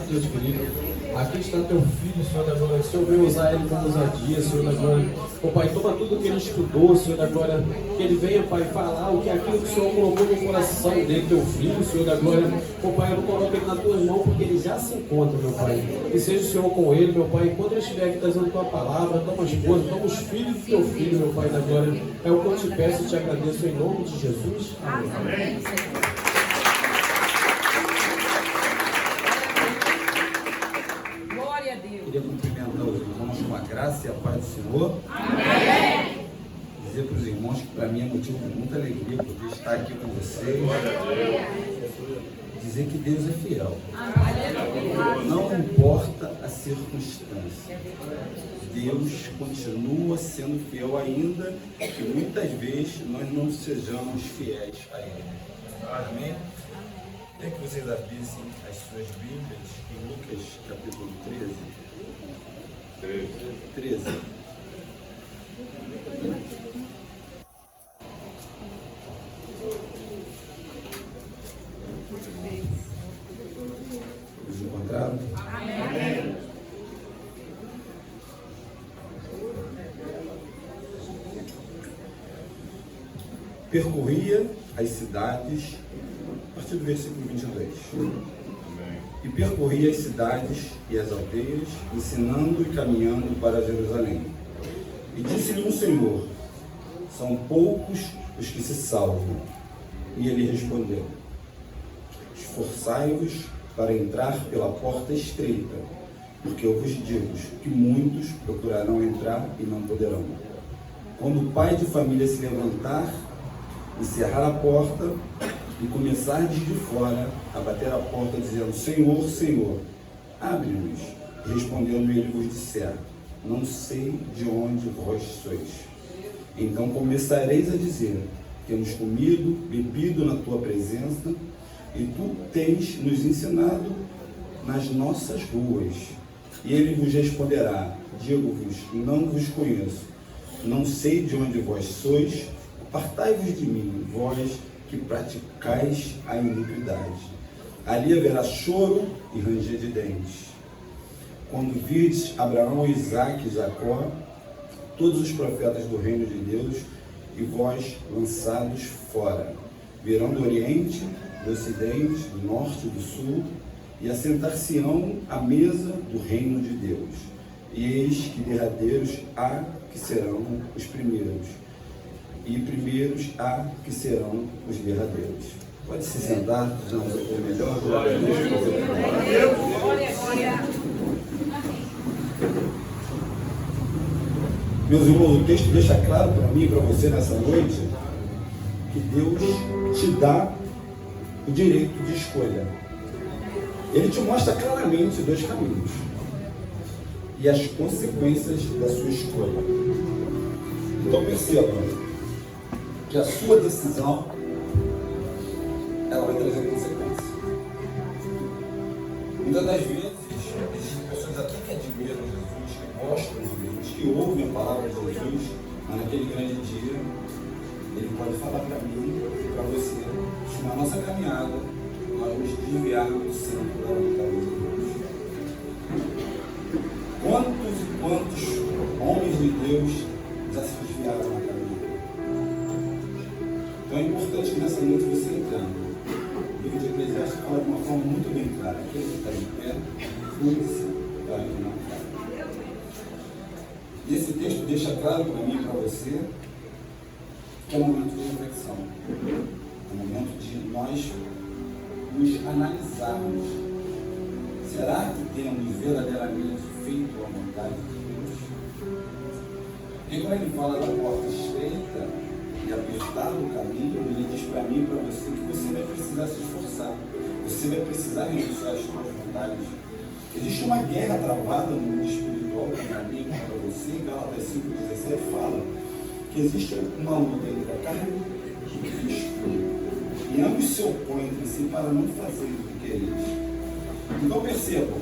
Deus querido. Aqui está teu filho, Senhor da glória. Senhor, veio usar ele com ousadia, Senhor da glória. Ô Pai, toma tudo que ele estudou, Senhor da glória. Que ele venha, Pai, falar o que é aquilo que o Senhor colocou no coração dele, teu filho, Senhor da glória. Ô Pai, eu não coloco ele nas tuas mãos porque ele já se encontra, meu Pai. Que seja o Senhor com ele, meu Pai. Enquanto ele estiver aqui trazendo tua palavra, toma as coisas, toma os filhos do teu filho, meu Pai da glória. É o que eu te peço e te agradeço em nome de Jesus. Amém. Queria cumprimentar os irmãos com a graça e a paz do Senhor. Amém. Dizer para os irmãos que para mim é motivo de muita alegria poder estar aqui com vocês. Dizer que Deus é fiel. Não importa a circunstância. Deus continua sendo fiel ainda que muitas vezes nós não sejamos fiéis a Ele. Amém? Queria que vocês abrissem as suas Bíblias em Lucas capítulo 13. 13. Vocês encontraram? Amém. Percorria as cidades, a partir do versículo 22. E percorria as cidades e as aldeias, ensinando e caminhando para Jerusalém. E disse-lhe um Senhor: são poucos os que se salvam. E ele respondeu: esforçai-vos para entrar pela porta estreita, porque eu vos digo que muitos procurarão entrar e não poderão. Quando o pai de família se levantar, encerrar a porta e começar de fora a bater a porta, dizendo: Senhor, Senhor, abre-nos. Respondendo ele vos disser: não sei de onde vós sois. Então começareis a dizer: temos comido, bebido na tua presença, e tu tens nos ensinado nas nossas ruas. E ele vos responderá: digo-vos, não vos conheço, não sei de onde vós sois, apartai-vos de mim, vós que praticais a iniquidade. Ali haverá choro e ranger de dentes. Quando virdes Abraão, Isaque e Jacó, todos os profetas do reino de Deus, e vós lançados fora, virão do oriente, do ocidente, do norte e do sul, e assentar-se-ão à mesa do reino de Deus. E eis que derradeiros há que serão os primeiros, e primeiros há que serão os derradeiros. Pode se sentar, vamos ouvir melhor. Glória a Deus. Meus irmãos, o texto deixa claro para mim e para você nessa noite que Deus te dá o direito de escolha. Ele te mostra claramente dois caminhos e as consequências da sua escolha. Então perceba que a sua decisão ela vai trazer consequência. Muitas das vezes existem pessoas até que admiram Jesus, que gostam de Jesus, que ouvem a palavra de Jesus, mas naquele grande dia ele pode falar para mim e para você que na nossa caminhada nós nos desviarmos do centro da vontade de Deus. Quantos e quantos homens de Deus já se desviaram na caminhada? Então é importante que nessa noite você entenda. O livro de Eclesiastes fala de uma forma muito bem clara: aquele que está em pé, cuide-se para que não caia. E esse texto deixa claro para mim e para você que é um momento de reflexão, é um momento de nós nos analisarmos. Será que temos verdadeiramente feito a vontade de Deus? E quando ele fala da porta estreita e apertar o caminho, ele diz para mim e para você que você vai precisar se esforçar, você vai precisar renunciar às suas vontades. Existe uma guerra travada no mundo espiritual para mim e para você. Em Gálatas 5,17 fala que existe uma luta entre a carne e o espírito, e ambos se opõem entre si para não fazer o que quereis. Então percebam,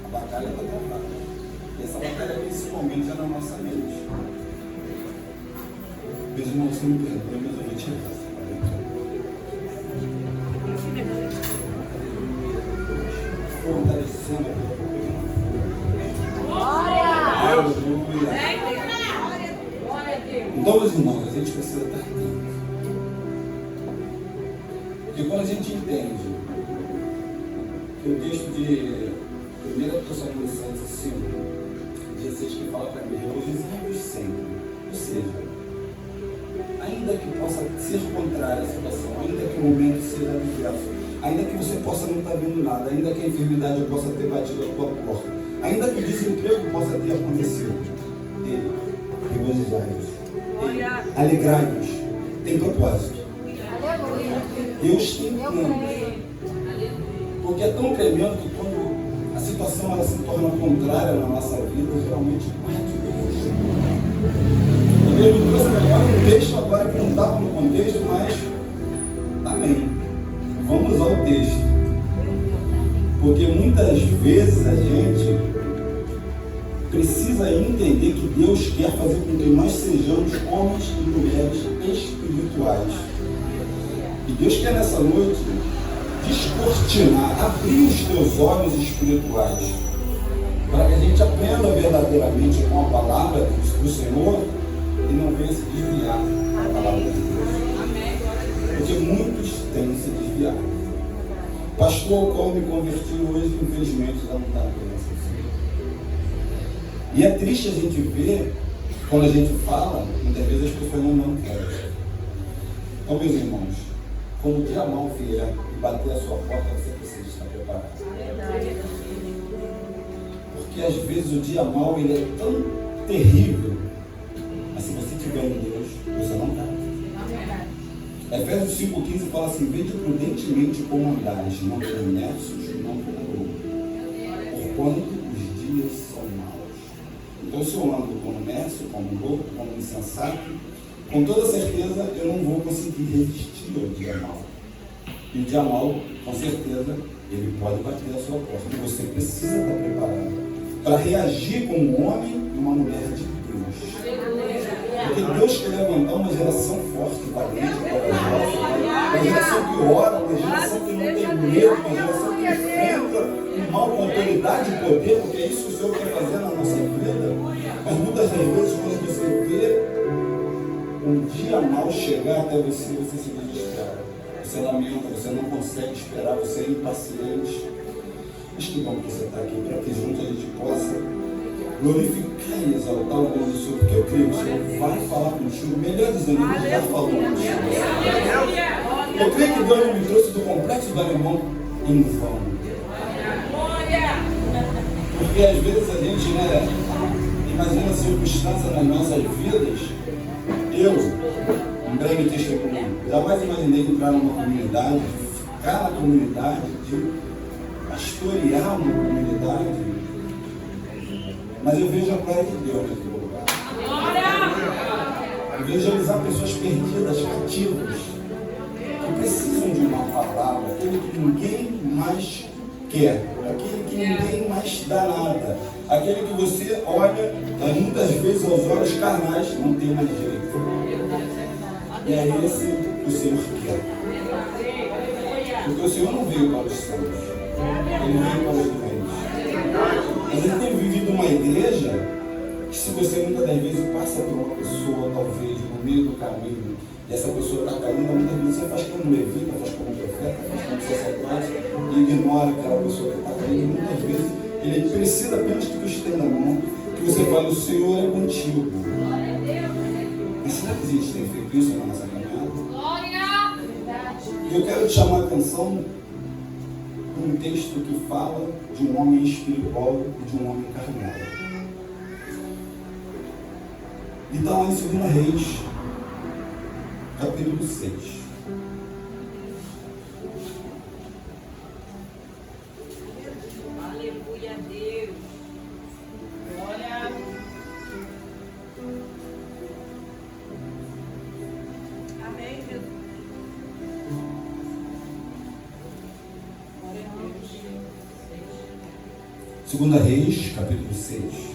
a batalha está travada. E essa batalha principalmente é na nossa mente. Meus irmãos, se me perdoem, mas eu vou tirar essa palavra. Fortalecer sempre. Aleluia. Então, meus irmãos, a gente precisa estar atento. Porque quando a gente entende que o texto de 1 Tessalonicenses 5, 16, que fala para mim, regocijai-vos sempre. Ou seja, ainda que possa ser contrária a situação, ainda que o momento seja adverso, ainda que você possa não estar vendo nada, ainda que a enfermidade possa ter batido a tua porta, ainda que o desemprego possa ter acontecido, regozijai-vos, alegrai-vos, tem propósito. Deus tem planos. Porque é tão tremendo que quando a situação ela se torna contrária na nossa vida, geralmente parte Deus. Deus me trouxe agora um texto agora que não estava no contexto, mas amém. Vamos ao texto. Porque muitas vezes a gente precisa entender que Deus quer fazer com que nós sejamos homens e mulheres espirituais. E Deus quer nessa noite descortinar, abrir os teus olhos espirituais, para que a gente aprenda verdadeiramente com a palavra do Senhor e não venha se desviar da palavra de Deus. Porque muitos têm se desviado. Pastor ao qual me converti hoje, infelizmente, já não está na presença do Senhor. E é triste a gente ver, quando a gente fala, muitas vezes as pessoas não dão crédito. Então, meus irmãos, quando o dia mal vier e bater a sua porta, você precisa estar preparado. Porque às vezes o dia mal ele é tão terrível, mas se você estiver em Deus, você não está. Efésios 5,15 fala assim: vede prudentemente como andares, não como imersos, não como loucos, porquanto os dias são maus. Então, se eu ando como imerso, como louco, como insensato, com toda certeza eu não vou conseguir resistir ao dia mal. E o dia mal, com certeza, ele pode bater a sua porta. E você precisa estar preparado para reagir como um homem e uma mulher de Deus. Porque Deus quer levantar uma geração forte, valente, corajosa, uma geração que ora, uma geração que não tem medo, uma geração que enfrenta o mal com autoridade e poder, porque é isso que o Senhor quer fazer na nossa vida. Mas muitas das vezes, quando você vê um dia mal chegar até você, você se desespera. Você lamenta, você não consegue esperar, você é impaciente. Mas que bom que você está aqui, para que juntos a gente possa glorificar e exaltar o nome do Senhor, porque eu creio que o Senhor vai falar contigo, melhor dizendo, Ele já falou contigo. Eu creio que Deus não me trouxe do complexo do alemão em vão. Porque às vezes a gente, imagina circunstâncias nas nossas vidas. Eu, um breve testemunho, jamais imaginei entrar numa comunidade, ficar na comunidade, de pastorear uma comunidade, mas eu vejo a glória de Deus naquele lugar. Eu vejo realizar pessoas perdidas, cativas, que precisam de uma palavra, aquele que ninguém mais quer, aquele que ninguém mais dá nada, aquele que você olha, muitas vezes aos olhos carnais, não tem mais jeito. E é esse que o Senhor quer. Porque o Senhor não veio para os santos, Ele veio para os doentes. A gente tem vivido uma igreja que, se você muitas das vezes passa por uma pessoa, talvez, no meio do caminho, e essa pessoa está caindo, muitas vezes você faz como levita, faz como profeta, faz como sacerdote, e ignora aquela pessoa que está caindo. Muitas vezes ele precisa apenas que tu estenda a mão, que você fale, o Senhor é contigo. Mas será que a gente tem feito isso na nossa caminhada? E eu quero te chamar a atenção para um texto que fala de um homem espiritual e de um homem carnal. E está lá em 2 Reis, capítulo 6. Aleluia a Deus. Glória. Amém, Jesus. Glória a Deus. 2 Reis, capítulo 6.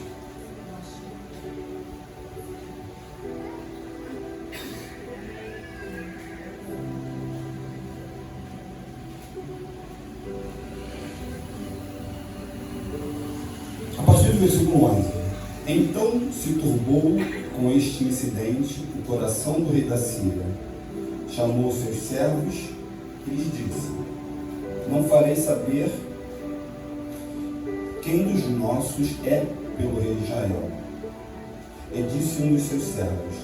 do versículo 11. Então se turbou com este incidente o coração do rei da Síria. Chamou seus servos e lhes disse: não farei saber quem dos nossos é pelo rei de Israel. E disse um dos seus servos: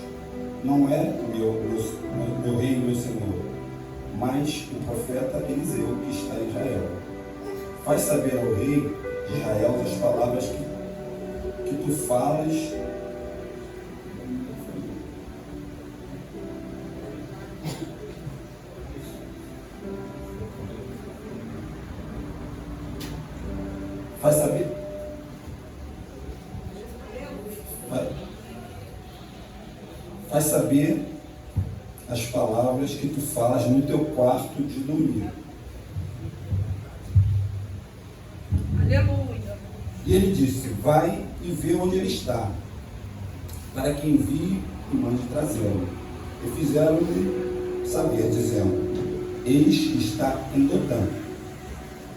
não é meu rei e meu senhor, mas o profeta Eliseu que está em Israel. Faz saber ao rei de Israel as palavras que tu falas. Faz saber. Faz saber as palavras que tu falas no teu quarto de dormir. Aleluia. E ele disse: vai e vê onde ele está, para que envie e mande trazê-lo. E fizeram-lhe saber, dizendo: eis que está em Dotã.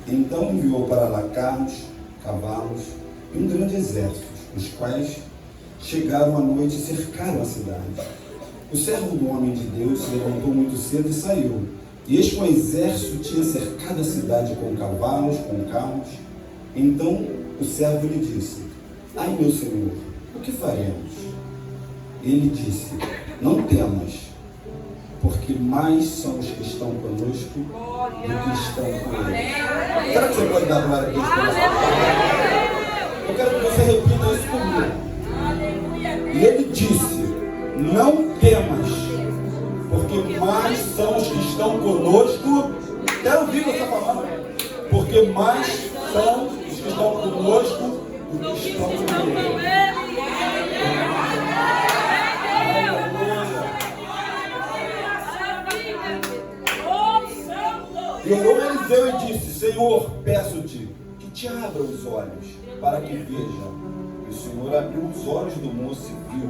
Então enviou para lá carros, cavalos e um grande exército, os quais chegaram à noite e cercaram a cidade. O servo do homem de Deus se levantou muito cedo e saiu. E eis que o exército tinha cercado a cidade com cavalos, com carros. Então o servo lhe disse: ai, meu senhor, o que faremos? Ele disse: não temas, porque mais são os que estão conosco do que estão com eles. Será que você pode dar glória a Deus por essa palavra? Eu quero que você repita isso comigo. E ele disse: não temas, porque mais são os que estão conosco. Quero ouvir essa palavra. Porque mais são os que estão conosco do que estão com eles. E orou Eliseu e disse: Senhor, peço-te que te abra os olhos, para que veja. E o Senhor abriu os olhos do moço e viu.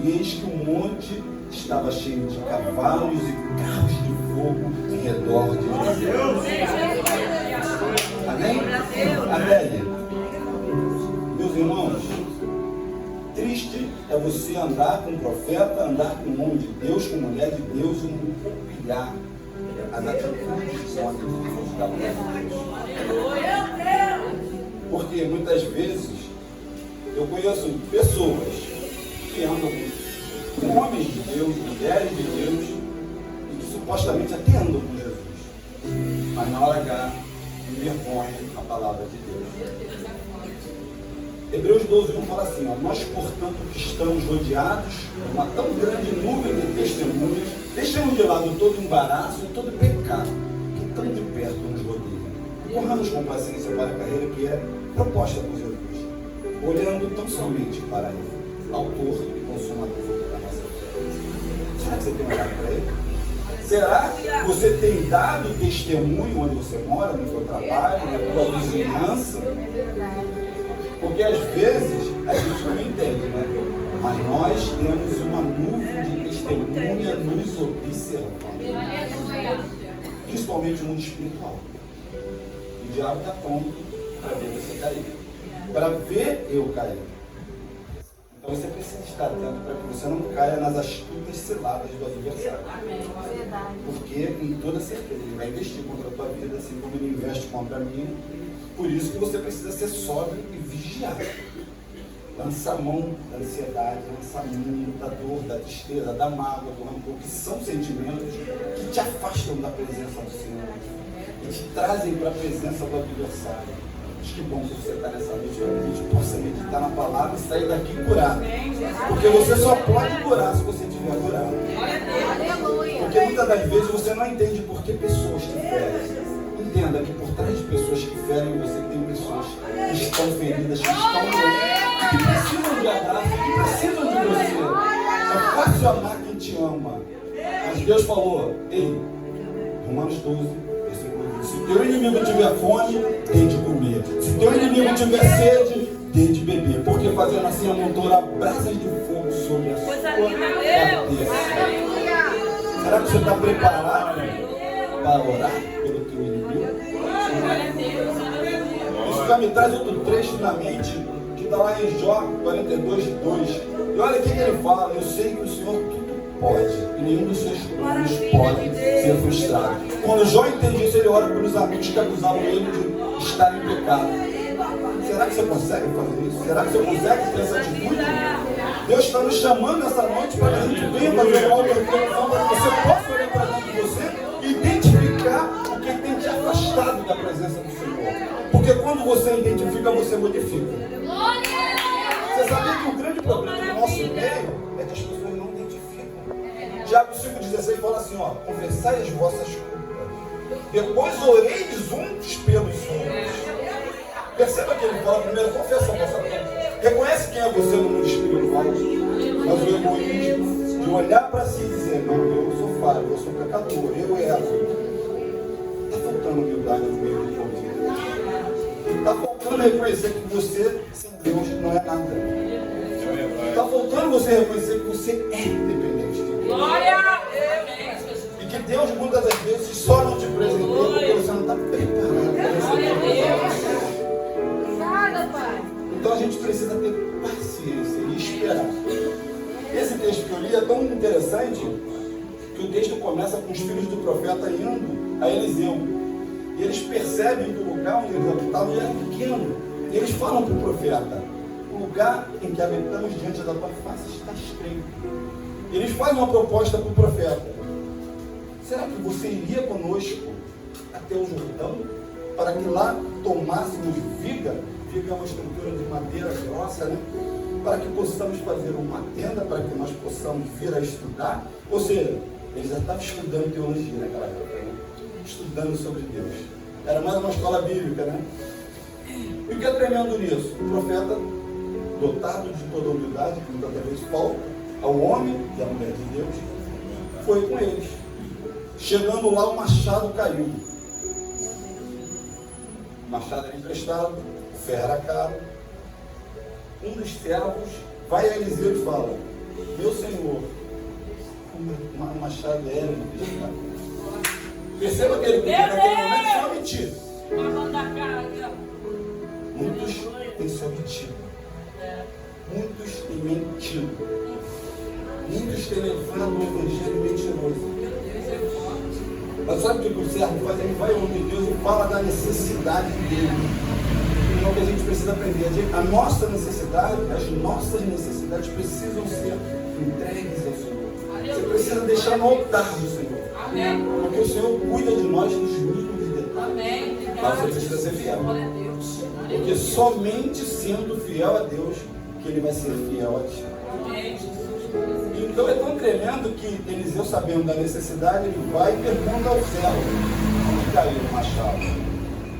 E eis que o monte estava cheio de cavalos e carros de fogo em redor de Eliseu. Amém? Amém. Meus irmãos, triste é você andar com um profeta, andar com um homem de Deus, com mulher de Deus, e não copiar as atitudes da mulher de Deus. Porque muitas vezes eu conheço pessoas que andam com homens de Deus, mulheres de Deus, e que supostamente até andam com Jesus, mas na hora H envergonham a palavra de Deus. Hebreus 12:1 fala assim: ó, nós, portanto, que estamos rodeados de uma tão grande nuvem de testemunhas, deixamos de lado todo embaraço e todo pecado que tão de perto nos rodeia. Corramos com paciência para a carreira que é proposta por Jesus, olhando tão somente para Ele, autor e consumador da nossa fé. Será que você tem olhado para Ele? Será que você tem dado testemunho onde você mora, no seu trabalho, na sua vizinhança? Porque às vezes a gente não entende, né? Mas nós temos uma nuvem de testemunha nos observando. Principalmente no mundo espiritual. O diabo está pronto para ver você cair. Para ver eu cair. Então você precisa estar atento para que você não caia nas astutas ciladas do adversário. Porque com toda certeza ele vai investir contra a tua vida, assim como ele investe contra a minha. Por isso que você precisa ser sóbrio e vigiar. Lança a mão da ansiedade, lança a mão da dor, da tristeza, da mágoa, do rancor, que são sentimentos que te afastam da presença do Senhor e te trazem para a presença do adversário. Acho que bom que você está nessa noite, para que a gente possa meditar na palavra e sair daqui curado. Porque você só pode curar se você estiver curado. Porque muitas das vezes você não entende por que pessoas te ferem. Entenda que por trás de pessoas que ferem você tem pessoas que estão feridas, que estão doentes, que precisam de abraço, que precisam de você. É fácil amar quem te ama. Mas Deus falou: ei, Romanos 12, versículo 20, se teu inimigo tiver fome, tem de comer. Se teu inimigo tiver sede, tem de beber. Porque fazendo assim amontoa brasas de fogo sobre a sua cabeça. Será que você está preparado para orar pelo teu inimigo? Isso já me traz outro trecho na mente, que está lá em Jó 42:2. E olha o que ele fala: eu sei que o Senhor tudo pode, e nenhum dos seus planos pode ser frustrado. Quando Jó entende isso, ele ora pelos amigos que acusavam ele de estar em pecado. Será que você consegue fazer isso? Será que você consegue ter essa atitude? Deus está nos chamando essa noite para que a gente venha fazer uma auto-reflexão, para que você possa olhar para dentro de você e identificar o que tem te afastado da presença do Senhor. Porque quando você identifica, você modifica. Você sabia que o grande problema do nosso meio é que as pessoas não identificam. Tiago 5,16 fala assim, ó: confessai as vossas culpas, depois oreis uns pelos outros. Perceba que ele fala primeiro: confessa a vossa culpa. Reconhece quem é você no mundo espiritual. Mas o egoísmo de olhar para si e dizer: não, eu sou falho, eu sou pecador, eu erro. Está faltando humildade no meio do povo. Está faltando reconhecer que você, sem Deus, não é nada. Está faltando você reconhecer que você é dependente de Deus. Glória a Deus. E que Deus, muitas das vezes, só não te presenteou porque você não está preparado para receber. Então a gente precisa ter paciência e esperar. Esse texto que eu li é tão interessante que o texto começa com os filhos do profeta indo a Eliseu. E eles percebem que o lugar onde eles habitavam era pequeno. E eles falam para o profeta: o lugar em que habitamos diante da tua face está estreito. E eles fazem uma proposta para o profeta: será que você iria conosco até o Jordão para que lá tomássemos viga? Viga é uma estrutura de madeira grossa, né? Para que possamos fazer uma tenda, para que nós possamos vir a estudar. Ou seja, eles já estavam estudando teologia naquela época, né? Estudando sobre Deus. Era mais uma escola bíblica, né? E o que é tremendo nisso? O profeta, dotado de toda a humildade, que muitas vezes falta ao homem e à mulher de Deus, foi com eles. Chegando lá, o machado caiu. O machado era emprestado, o ferro era caro. Um dos servos vai a Eliseu e fala: meu senhor, o machado era emprestado. Perceba que ele naquele momento se omitiu. Muitos têm se omitido. Muitos têm mentido. Muitos têm levado o evangelho mentiroso. Mas sabe o que o servo faz? Ele vai ao nome de Deus e fala da necessidade dele. Então o que a gente precisa aprender é a nossa necessidade, as nossas necessidades precisam ser entregues ao Senhor. Você precisa deixar no altar do Senhor. Porque o Senhor cuida de nós nos mínimos detalhes. Mas você precisa ser fiel. Porque somente sendo fiel a Deus que Ele vai ser fiel a ti. Então é tão tremendo que Eliseu, sabendo da necessidade, ele vai e pergunta ao servo: onde caiu o machado?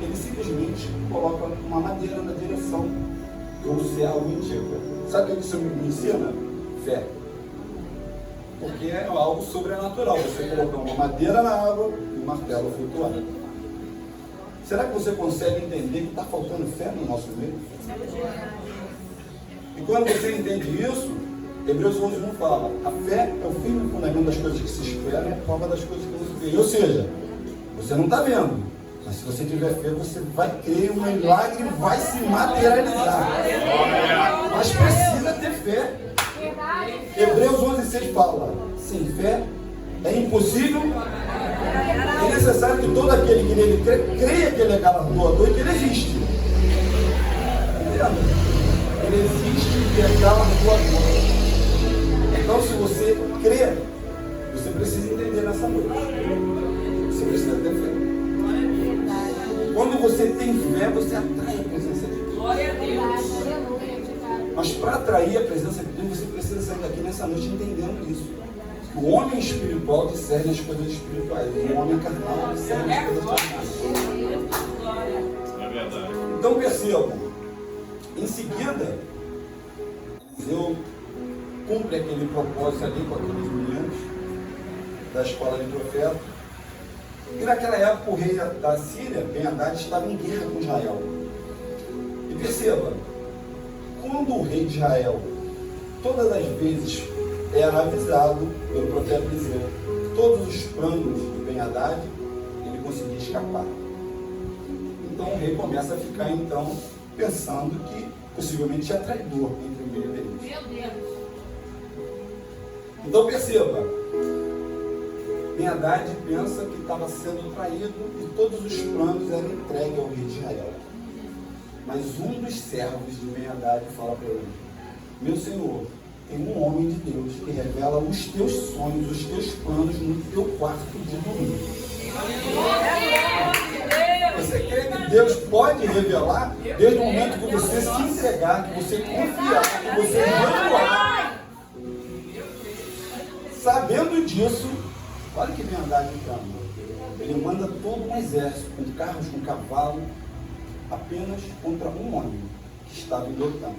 Ele simplesmente coloca uma madeira na direção que o servo indica. Sabe o que isso me ensina? Fé. Porque é algo sobrenatural você colocar uma madeira na água e um martelo flutuar. Será que você consegue entender que está faltando fé no nosso meio? E quando você entende isso, Hebreus 11:1 fala: a fé é o firme fundamento das coisas que se esperam e a prova das coisas que não se veem. Ou seja, você não está vendo, mas se você tiver fé, você vai crer, um milagre vai se materializar. Mas precisa ter fé. Hebreus 11:6 fala: sem fé é impossível. É necessário que todo aquele que nele creia que ele é galardoador e que ele existe. Ele existe e é galardoador. Então, se você crê, você precisa entender nessa noite. Você precisa ter fé. Quando você tem fé, você atrai a presença de Deus. Glória a Deus. Mas para atrair a presença de Deus, você precisa sair daqui nessa noite entendendo isso. O homem espiritual discerne as coisas espirituais. O homem carnal discerne as coisas carnais. É verdade. Então percebam, em seguida, eu cumpre aquele propósito ali com aqueles meninos da escola de profeta. E naquela época o rei da Síria, Ben-Hadad, estava em guerra com Israel. E perceba, quando o rei de Israel, todas as vezes, era avisado pelo profeta Eliseu, todos os planos de Ben-Hadad, ele conseguia escapar. Então o rei começa a ficar então pensando que possivelmente é traidor entre o meio deles. Meu Deus. Então perceba, Ben-Hadad pensa que estava sendo traído e todos os planos eram entregues ao rei de Israel. Mas um dos servos de Ben-Hadad fala para ele: meu senhor, tem um homem de Deus que revela os teus sonhos, os teus planos no teu quarto de dormir. Você crê que Deus pode revelar desde o momento que você se entregar, que você confiar, que você jejuar? Sabendo disso, olha que Ben-Hadad então. Ele manda todo um exército com carros, com cavalo, apenas contra um homem que estava em Dotã.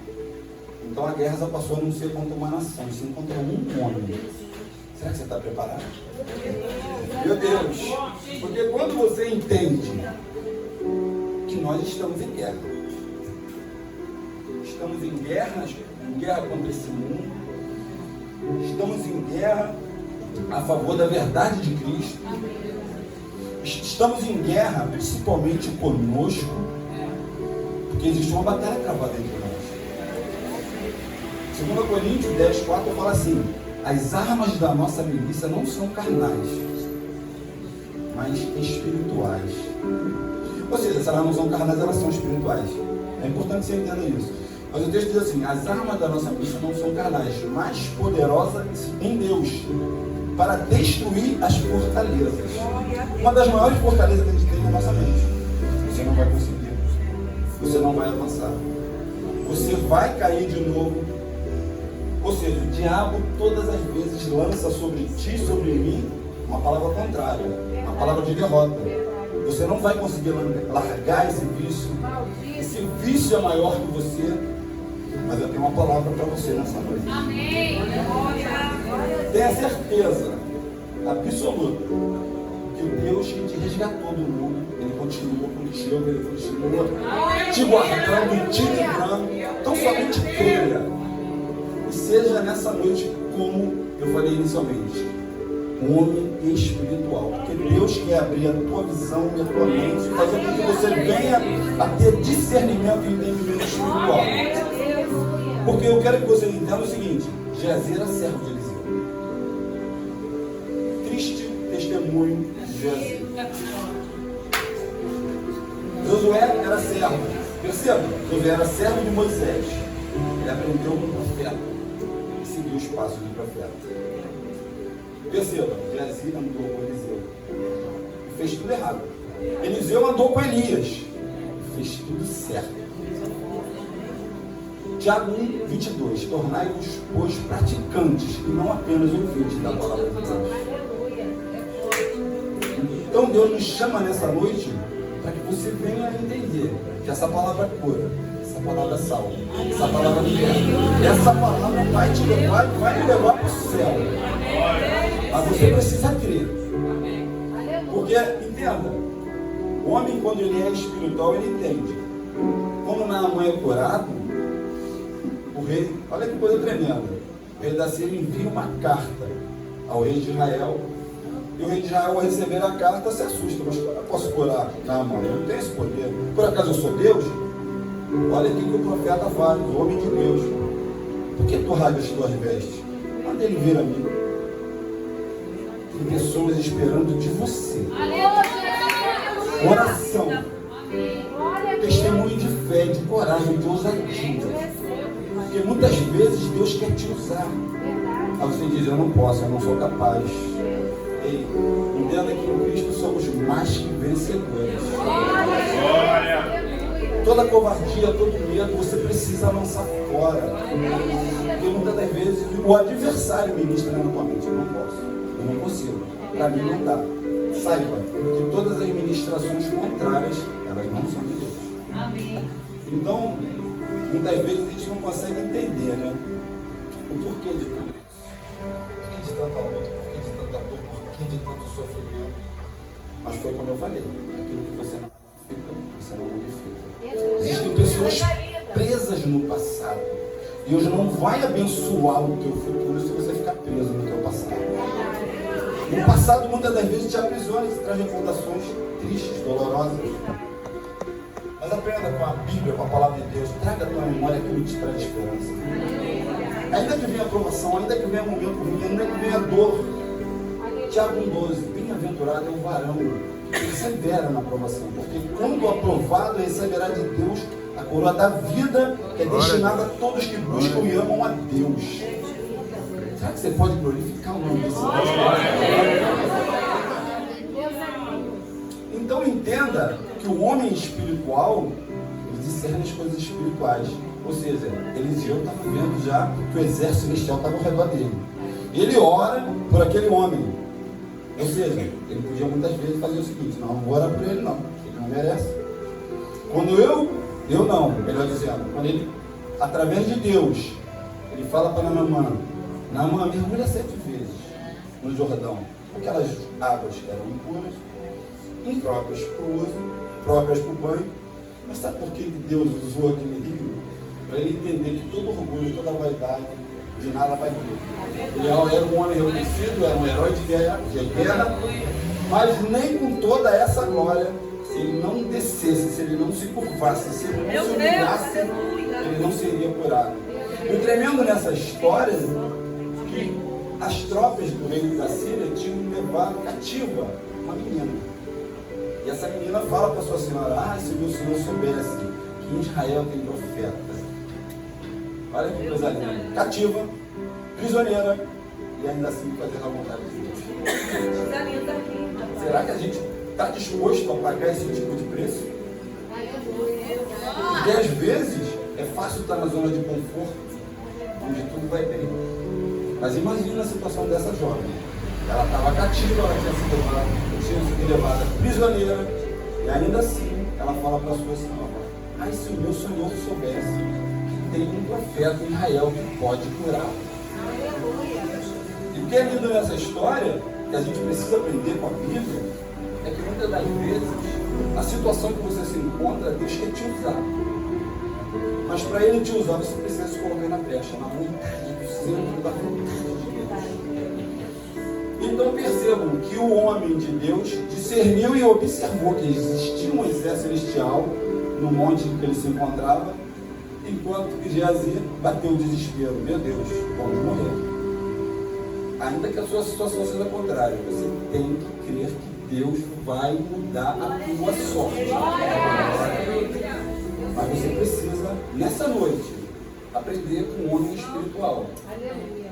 Então a guerra já passou a não ser contra uma nação, sim contra um homem. Será que você está preparado? Meu Deus! Porque quando você entende que nós estamos em guerra, estamos em guerra contra esse mundo, estamos em guerra a favor da verdade de Cristo, estamos em guerra principalmente conosco, porque existe uma batalha travada entre nós. 2 Coríntios 10:4 fala assim: as armas da nossa milícia não são carnais, mas espirituais. Ou seja, se elas não são carnais, elas são espirituais. É importante que você entenda isso. Mas o texto diz assim: as armas da nossa milícia não são carnais, mas poderosas em Deus, para destruir as fortalezas. Uma das maiores fortalezas que a gente tem na nossa mente. Você não vai conseguir, você não vai avançar, você vai cair de novo. Ou seja, o diabo todas as vezes lança sobre ti, sobre mim, uma palavra contrária, uma palavra de derrota. Você não vai conseguir largar esse vício. Esse vício é maior que você. Mas eu tenho uma palavra para você nessa noite. Amém. Tenha certeza absoluta que o Deus que te resgatou do mundo, Ele continua contigo, Ele continua te guardando, te livrando. Então somente creia. Seja nessa noite, como eu falei inicialmente, um homem espiritual, porque Deus quer abrir a tua visão e a tua mente, fazer com que você venha a ter discernimento e entendimento espiritual. Porque eu quero que você entenda o seguinte: Geazi era servo de Eliseu. Triste testemunho de Geazi. Josué era servo. Perceba, Josué era servo de Moisés. Ele aprendeu com o profeta. Seguiu os passos do profeta. Perceba, Geazi andou com Eliseu e fez tudo errado. Eliseu andou com Elias e fez tudo certo. Tiago 1:22: tornai-vos, pois, praticantes e não apenas ouvintes da palavra de Deus. Então Deus nos chama nessa noite para que você venha a entender que essa palavra cura, essa palavra salva, essa palavra liberta, essa palavra vai te levar, vai me levar para o céu. Mas você precisa crer. Porque, entenda, o homem, quando ele é espiritual, ele entende. Como Naamã é curado, o rei, olha que coisa tremenda, o rei da Síria envia uma carta ao rei de Israel, e o rei de Israel, ao receber a carta, se assusta: mas como eu posso curar Naamã? Eu não tenho esse poder. Por acaso eu sou Deus? Olha aqui que o profeta faz, o homem de Deus: por que tu rasgas as tuas vestes? Manda ele vir a mim. Tem pessoas esperando de você. Oração, testemunho de fé, de coragem, de ousadia. Porque muitas vezes Deus quer te usar. Aí você diz: eu não posso, eu não sou capaz. Ei, entenda que em Cristo somos mais que vencedores. Toda covardia, todo medo, você precisa lançar fora. Porque muitas das vezes o adversário ministra na tua mente: eu não posso, eu não consigo, para mim não dá. Saiba que todas as ministrações contrárias, elas não são de Deus. Amém. Então, muitas vezes a gente não consegue entender, né, o porquê de tudo isso. Por que de tanta luta, por que de tanta dor, por que de tanto sofrimento? Mas foi como eu falei: aquilo que você não modifica, você não modifica. Existem pessoas presas no passado. Deus não vai abençoar o teu futuro se você ficar preso no teu passado. O passado muitas das vezes te aprisiona e traz recordações tristes, dolorosas. Mas aprenda com a Bíblia, com a palavra de Deus. Traga da tua memória aquilo que te traz esperança. Ainda que venha a provação, ainda que venha momento ruim, ainda que venha dor. Tiago 1,12, bem-aventurado é o varão que persevera na provação, porque quando aprovado receberá de Deus a coroa da vida, que é destinada a todos que buscam e amam a Deus. Será que você pode glorificar o nome desse Deus? Então entenda que o homem espiritual, ele discerne as coisas espirituais. Ou seja, Eliseu estava vendo já que o exército celestial estava ao redor dele. Ele ora por aquele homem. Ou seja, ele podia muitas vezes fazer o seguinte: não vou orar por ele não, ele não merece. Quando eu não, melhor dizendo, quando ele, através de Deus, ele fala para Naamã, mergulha 7 vezes no Jordão. Aquelas águas que eram impuras, impróprias para o uso, próprias para o banho. Mas sabe por que Deus usou aquele rio? Para ele entender que todo orgulho, toda vaidade, de nada vai ter. Ele era um homem reconhecido, era um herói de guerra, mas nem com toda essa glória, se ele não descesse, se ele não se curvasse, se ele não se humilhasse, ele não seria curado. E o tremendo nessa história é que as tropas do reino da Síria tinham levado cativa uma menina. E essa menina fala para sua senhora: se meu senhor soubesse que em Israel tem profeta. Olha que coisa linda. Cativa, prisioneira, e ainda assim fazer a vontade de Deus. Será que a gente está disposto a pagar esse tipo de preço? Porque às vezes é fácil estar na zona de conforto, onde tudo vai bem. Mas imagina a situação dessa jovem. Ela estava cativa, ela tinha sido levada prisioneira, e ainda assim ela fala para a sua senhora: se o meu senhor soubesse que tem um profeta em Israel que pode curar. E o que é lindo nessa história, que a gente precisa aprender com a Bíblia, é que muitas das vezes a situação que você se encontra, Deus quer te usar. Mas para Ele te usar, você precisa se colocar na brecha, na vontade do centro da vontade de Deus. Então percebam que o homem de Deus discerniu e observou que existia um exército celestial no monte em que ele se encontrava, enquanto que Geazi bateu o desespero: meu Deus, vamos morrer. Ainda que a sua situação seja contrária, você tem que crer que Deus vai mudar a tua sorte. Mas você precisa, nessa noite, aprender com o homem espiritual.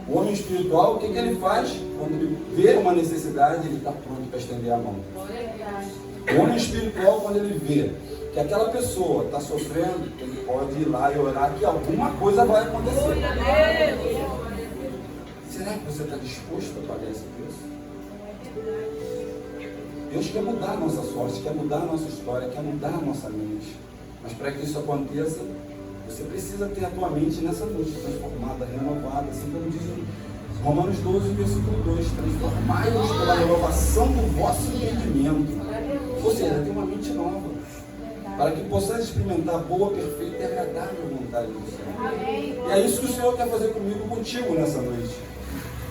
O homem espiritual, o que ele faz? Quando ele vê uma necessidade, ele está pronto para estender a mão. O homem espiritual, quando ele vê que aquela pessoa está sofrendo, ele pode ir lá e orar que alguma coisa vai acontecer. Será que você está disposto a pagar esse preço? Deus quer mudar a nossa sorte, quer mudar a nossa história, quer mudar a nossa mente. Mas para que isso aconteça, você precisa ter a tua mente nessa noite transformada, renovada, assim como diz em Romanos 12, versículo 2: transformai-vos pela renovação do vosso entendimento. Ou seja, ter uma mente nova, para que possais experimentar a boa, perfeita e agradável vontade do Senhor. E é isso que o Senhor quer fazer comigo, contigo nessa noite.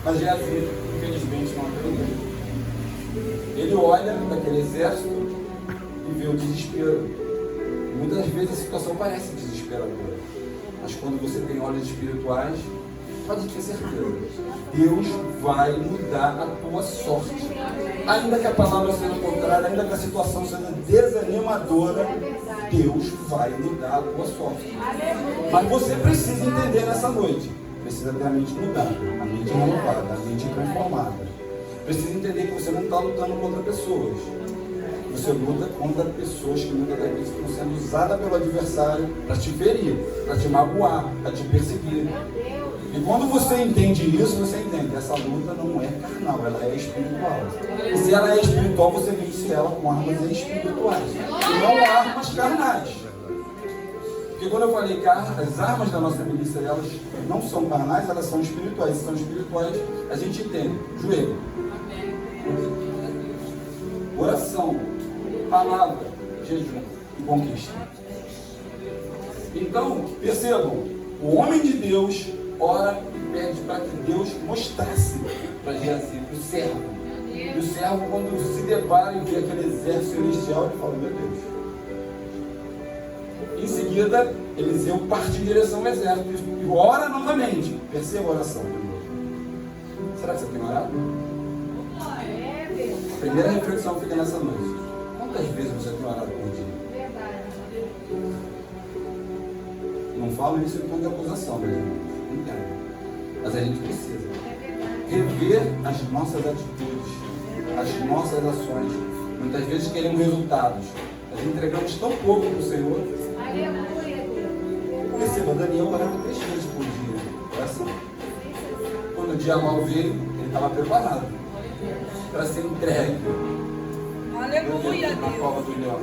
Mas Geazi, infelizmente, não aprendeu. Ele olha para aquele exército e vê o desespero. E muitas vezes a situação parece desesperadora. Mas quando você tem olhos espirituais, pode ter certeza, Deus vai mudar a tua sorte. Ainda que a palavra seja contrária, ainda que a situação seja desanimadora, Deus vai mudar a tua sorte. Mas você precisa entender nessa noite, precisa ter a mente mudada, a mente renovada, a mente transformada. Precisa entender que você não está lutando contra pessoas. Você luta contra pessoas que muitas das vezes estão sendo usadas pelo adversário para te ferir, para te magoar, para te perseguir. E quando você entende isso, você entende que essa luta não é carnal, ela é espiritual. E se ela é espiritual, você vence ela com armas espirituais, e não armas carnais. Porque quando eu falei que as armas da nossa milícia, elas não são carnais, elas são espirituais. Se são espirituais, a gente entende. Joelho, oração, palavra, jejum e conquista. Então, percebam, o homem de Deus ora e pede para que Deus mostrasse para Geazi, para o servo. E o servo, quando se depara e vê aquele exército celestial, ele fala: meu Deus, Em seguida, Eliseu parte em direção ao exército e ora novamente. Perceba a oração. Será que você tem orado? A primeira reflexão fica nessa noite. Quantas vezes você tem orado por dia? Não falo isso em tom de acusação, meus irmãos. Não quero. Mas a gente precisa rever as nossas atitudes, as nossas ações. Muitas vezes queremos resultados. Nós entregamos tão pouco para o Senhor. Perceba, Daniel orava 3 vezes por dia. Oração. Quando o dia mal veio, ele estava preparado para ser entregue. Aleluia, Na cova do leão.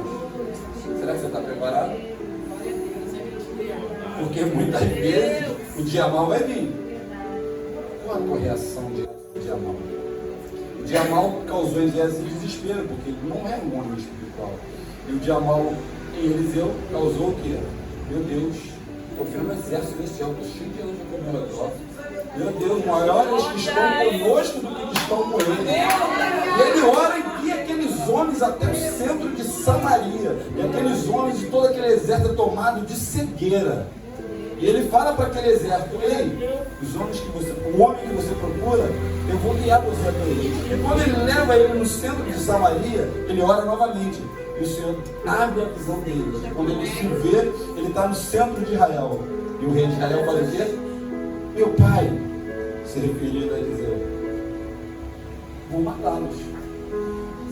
Será que você está preparado? Porque muitas vezes o dia mal vai vir. Qual a tua reação do dia mal? O dia mal causou em Géasi desespero, porque ele não era um homem espiritual. E o dia mal em Eliseu causou o quê? Meu Deus, estou vendo um exército celestial, estou cheio de anjos ao meu redor. Meu Deus, maiores que estão conosco do que estão com ele. E ele ora e guia aqueles homens até o centro de Samaria. E aqueles homens de todo aquele exército tomado de cegueira. E ele fala para aquele exército: ei, o homem que você procura, eu vou guiar você até ele. E quando ele leva ele no centro de Samaria, ele ora novamente. E o Senhor abre a visão dele. E quando ele se vê, ele está no centro de Israel. E o rei de Israel fala o quê? Meu pai, se referindo a Eliseu, vou matá-los.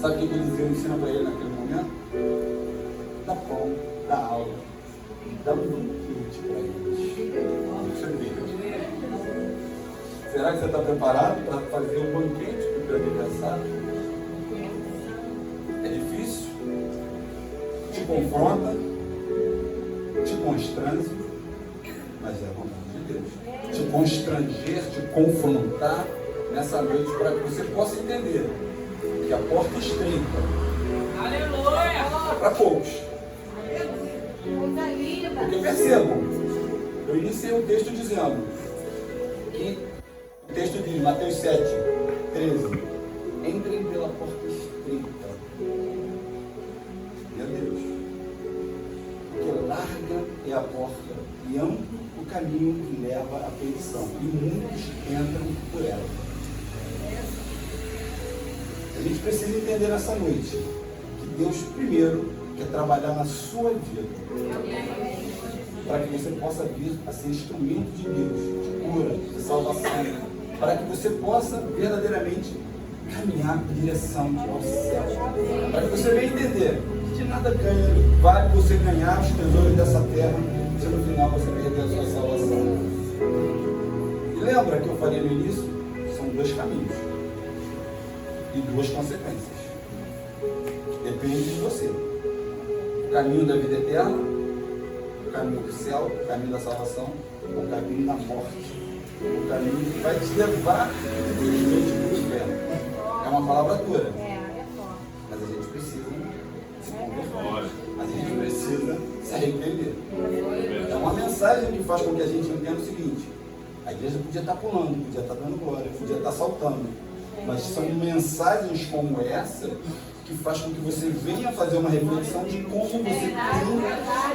Sabe o que Eliseu ensina para ele naquele momento? Dá pão, dá água, dá um banquete para eles. Será que você está preparado para fazer um banquete para o teu aniversário? É difícil? Te confronta? Te constrange? Mas é a vontade de Deus. Te constranger, te confrontar nessa noite para que você possa entender que a porta estreita é para poucos. Porque percebam, eu iniciei o texto dizendo que o texto diz, Mateus 7, 13: entrem pela porta estreita. Meu Deus, porque larga é a porta e amplo o caminho que leva à perdição, e muitos entram por ela. A gente precisa entender nessa noite que Deus primeiro quer trabalhar na sua vida, para que você possa vir a ser instrumento de Deus, de cura, de salvação, para que você possa verdadeiramente caminhar em direção ao céu, para que você venha entender que de nada vale você ganhar os tesouros dessa terra, se no final você perder a sua salvação. E lembra que eu falei no início? São 2 caminhos e 2 consequências. Depende de você. O caminho da vida eterna, o caminho do céu, o caminho da salvação, o caminho da morte, o caminho que vai te levar, infelizmente, para o inferno. É uma palavra dura, mas a gente precisa se converter, a gente precisa se arrepender. É uma mensagem que faz com que a gente entenda o seguinte: a igreja podia estar pulando, podia estar dando glória, podia estar saltando, mas são mensagens como essa que faz com que você venha fazer uma reflexão de como você tem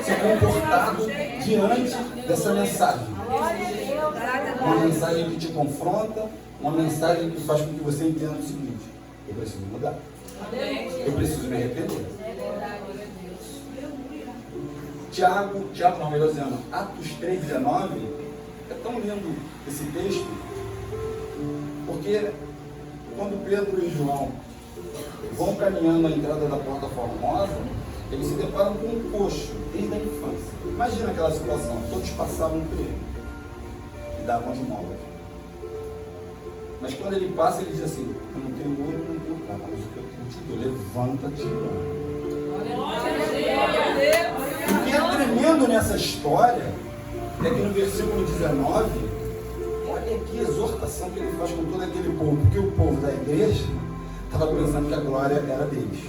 se comportado diante dessa mensagem. Uma mensagem que te confronta, uma mensagem que faz com que você entenda o seguinte: eu preciso mudar, eu preciso me arrepender. Tiago não, melhor dizendo, Atos 3,19, é tão lindo esse texto, porque quando Pedro e João vão caminhando na entrada da Porta Formosa, eles se deparam com um coxo desde a infância. Imagina aquela situação, todos passavam por ele e davam de mola. Mas quando ele passa, ele diz assim: eu não tenho ouro, não tenho prata, mas o que eu tenho te dou, levanta-te. O que é tremendo nessa história é que no versículo 19, olha que exortação que ele faz com todo aquele povo, porque o povo da igreja estava pensando que a glória era deles.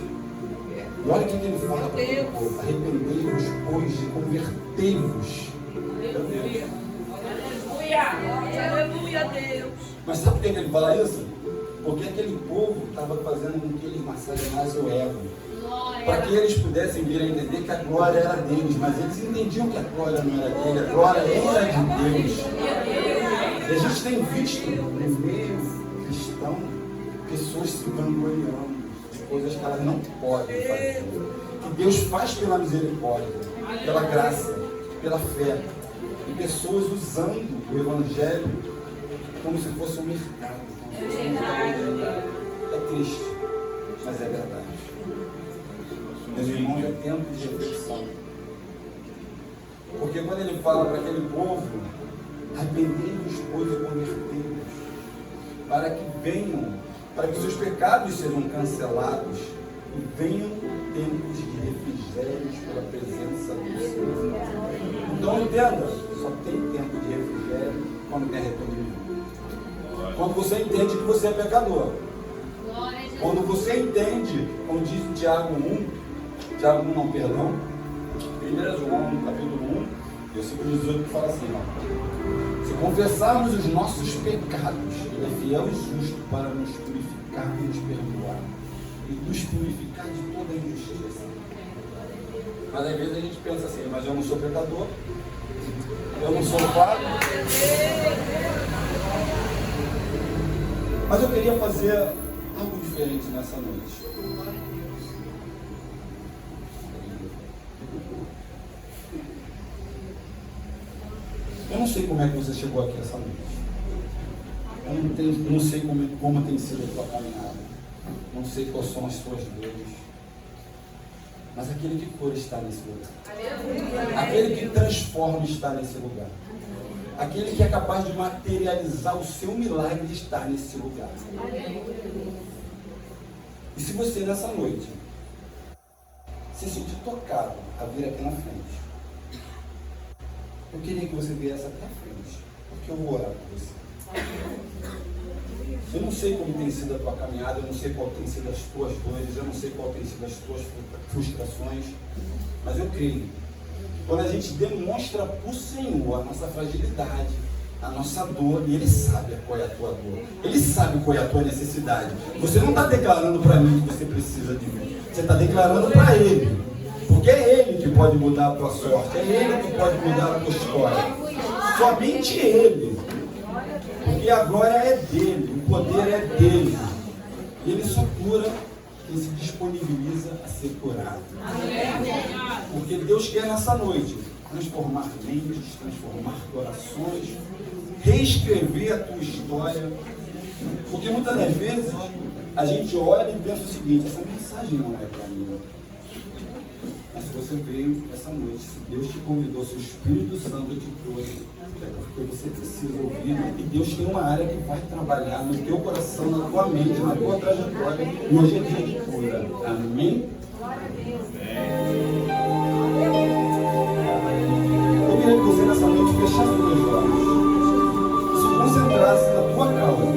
E olha o que ele fala para aquele povo: arrependei-vos, pois, e convertei-vos. Meu Deus. Aleluia, Deus. Mas sabe por que ele fala isso? Porque aquele povo estava fazendo com que ele massageasse o ego. para que eles pudessem vir a entender que a glória era deles, mas eles entendiam que a glória não era dele, a glória era de Deus. E a gente tem visto no meio cristão pessoas se vangloriando de coisas que elas não podem fazer, que Deus faz pela misericórdia, pela graça, pela fé, e pessoas usando o Evangelho como se fosse um mercado. É triste, mas é verdade. Meus irmãos, é tempo de reflexão. Porque quando ele fala para aquele povo, arrependei-vos, pois, e convertei-vos, para que venham, para que seus pecados sejam cancelados e venham tempos de refrigérios pela presença do Senhor. Então entenda, só tem tempo de refrigério quando tem arrependimento. Quando você entende que você é pecador. Quando você entende, como diz em Tiago 1, Tiago 1 não, perdão, 1 João, capítulo 1, versículo 18, que fala assim, ó, se confessarmos os nossos pecados, ele é fiel e justo para nos purificar e nos perdoar, e nos purificar de toda injustiça. Mas às vezes a gente pensa assim, mas eu não sou pecador, eu não sou falho. Mas eu queria fazer algo diferente nessa noite. Eu não sei como é que você chegou aqui essa noite. Eu não sei como tem sido a tua caminhada. Não sei quais são as suas dores. Mas aquele que for está nesse lugar. Aquele que transforma está nesse lugar. Aquele que é capaz de materializar o seu milagre está nesse lugar. E se você nessa noite se sentir tocado a vir aqui na frente, eu queria que você viesse até a frente, porque eu vou orar por você. Eu não sei como tem sido a tua caminhada, eu não sei qual tem sido as tuas dores, eu não sei qual tem sido as tuas frustrações, mas eu creio. Quando a gente demonstra para o Senhor a nossa fragilidade, a nossa dor, e Ele sabe qual é a tua dor, Ele sabe qual é a tua necessidade. Você não está declarando para mim que você precisa de mim, você está declarando para Ele, porque é Ele que pode mudar a tua sorte, é Ele que pode mudar a tua história, somente Ele, porque a glória é dele, o poder é dele, e Ele só cura quem se disponibiliza a ser curado. Porque Deus quer nessa noite transformar mentes, transformar corações, reescrever a tua história. Porque muitas das vezes a gente olha e pensa o seguinte, essa mensagem não é para mim. Mas se você veio essa noite, se Deus te convidou, se o Espírito Santo te trouxe, é porque você precisa ouvir. E Deus tem uma área que vai trabalhar no teu coração, na tua mente, na tua trajetória. E hoje é dia de cura. Amém? Eu queria que você nessa noite fechasse os teus olhos, se concentrasse na tua causa.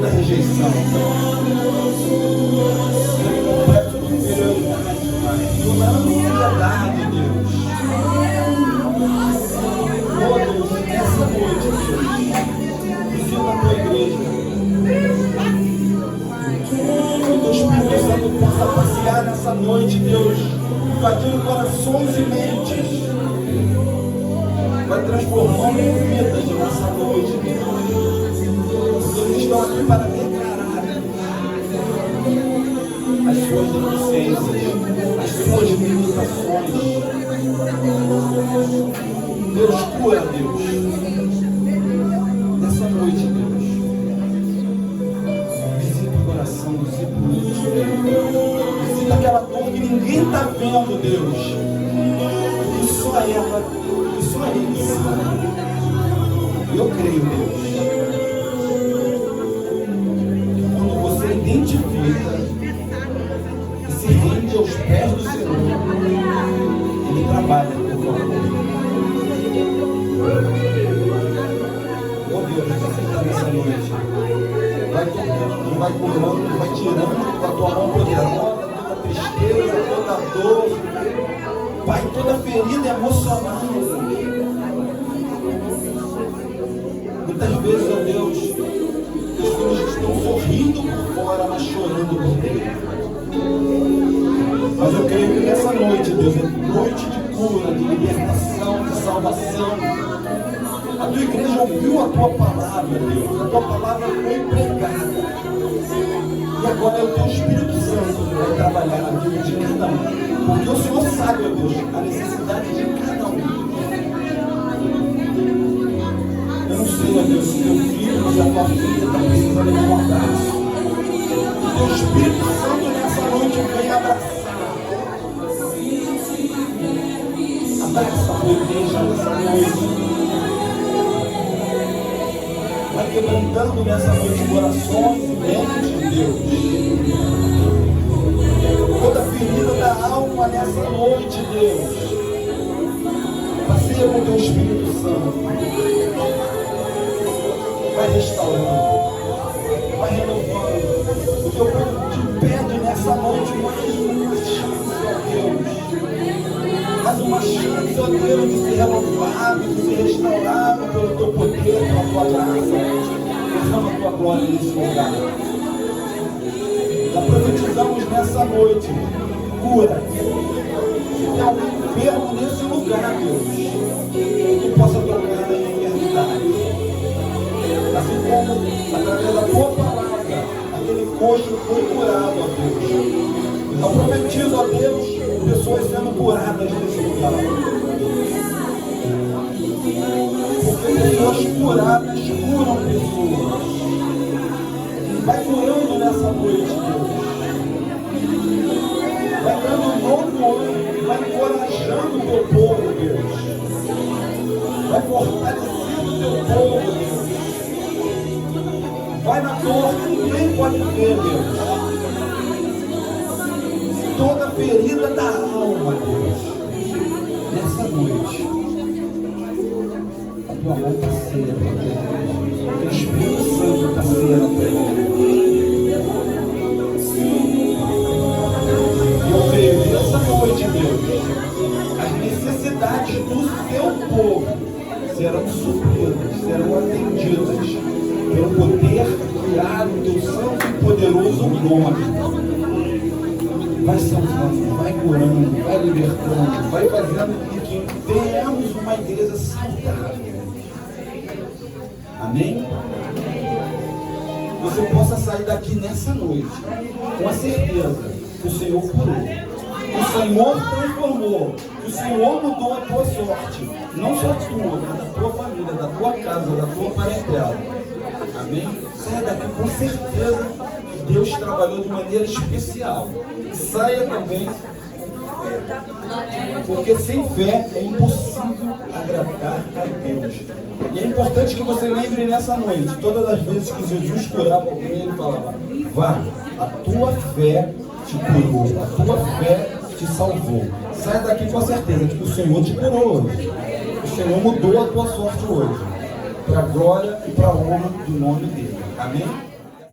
toda rejeição, completa toda inferioridade, toda ansiedade, Deus. Oh Deus, nessa noite, Deus, visita a tua igreja. Que o teu Espírito Santo possa passear nessa noite, Deus, invadindo corações e mentes. Vai transformando vidas nessa noite, Deus. Eles estão aqui para declarar as suas deficiências, as suas limitações. Deus, cura, Deus. Nessa noite, Deus. Visita o coração, visita o mente. Visita aquela dor que ninguém está vendo, Deus. Que só ela, que só ele sabe. Eu creio, Deus. Quando você identifica e se rende aos pés do Senhor, Ele trabalha por favor. Oh Deus, você está nessa noite. Vai tocando, vai curando, vai tirando com a tua mão poderosa toda tristeza, toda dor. Pai, toda ferida emocional. Muitas vezes, ó Deus, os filhos estão sorrindo por fora, mas chorando por dentro. Mas eu creio que nessa noite, Deus, é noite de cura, de libertação, de salvação. A tua igreja ouviu a tua palavra, Deus. A tua palavra foi pregada. E agora é o teu Espírito Santo que vai trabalhar na vida de cada um. Porque o Senhor sabe, ó Deus, a necessidade de cada um. Eu não sei, ó Deus, se teu filho, se a tua filha está precisando de um abraço. O teu Espírito Santo nessa noite vem abraçar. Abraça a tua igreja nessa noite. Vai quebrantando nessa noite corações e mentes de Deus. Toda ferida da alma nessa noite, Deus. Passeia com o teu Espírito Santo. Vai restaurando. Vai renovando. O teu povo te pede nessa noite mais uma chance, ó Deus. Mais uma chance, ó Deus, de ser renovado, de ser restaurado pelo teu poder, pela tua graça. Derrama a tua glória nesse lugar. Já profetizamos nessa noite cura. Se tem algum enfermo nesse lugar, Deus, que possa tocar na enfermidade. Assim como, através da tua palavra, aquele coxo foi curado, ó Deus. Eu profetizo, ó Deus, pessoas sendo curadas nesse lugar. Porque pessoas curadas curam pessoas. Vai curando nessa noite, Deus. Vai dando um novo ano, vai encorajando o teu povo, Deus. Vai fortalecendo o teu povo, Deus. Vai na dor que ninguém pode ver, Deus. Toda ferida da alma, Deus. Nessa noite, a tua mão passeia, o teu Espírito Santo passeia na tua igreja. Eu creio que nessa noite, Deus, as necessidades do teu povo serão supridas, serão atendidas pelo poder criado do teu santo e poderoso nome. Vai salvando, vai curando, vai libertando, vai fazendo com que tenhamos uma igreja saudável. Amém? Você possa sair daqui nessa noite com a certeza que o Senhor curou, que o Senhor transformou, que o Senhor mudou a tua sorte, não só a tua, mas da tua família, da tua casa, da tua parentela. Amém? Saia daqui com certeza que Deus trabalhou de maneira especial. Saia também, porque sem fé é impossível agradar a Deus. E é importante que você lembre nessa noite, todas as vezes que Jesus curava alguém, ele falava: vá, a tua fé te curou, a tua fé te salvou. Saia daqui com a certeza de que o Senhor te curou hoje. O Senhor mudou a tua sorte hoje, para a glória e para a honra do nome dele. Amém?